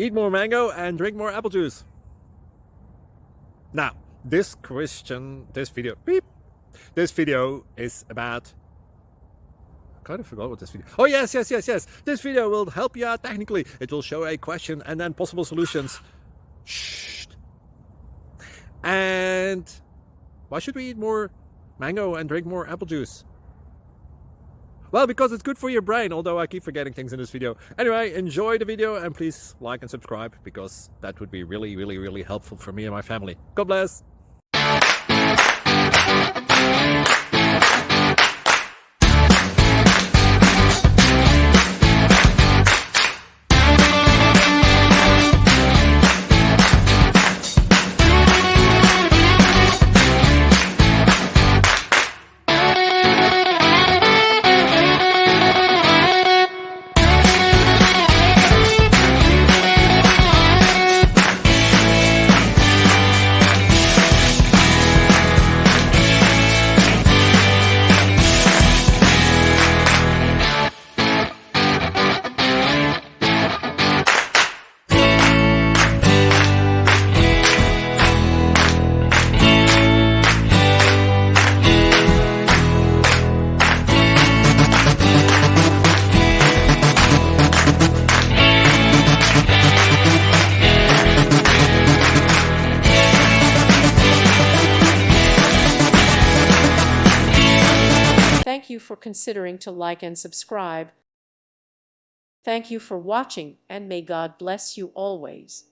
Eat more mango and drink more apple juice. Now, this video is about, I kind of forgot what this video. Oh, yes. This video will help you out technically. It will show a question and then possible solutions. Shh. And why should we eat more mango and drink more apple juice? Well, because it's good for your brain, although I keep forgetting things in this video. Anyway, enjoy the video and please like and subscribe, because that would be really helpful for me and my family. God bless. Thank you for considering to like and subscribe. Thank you for watching, and may God bless you always.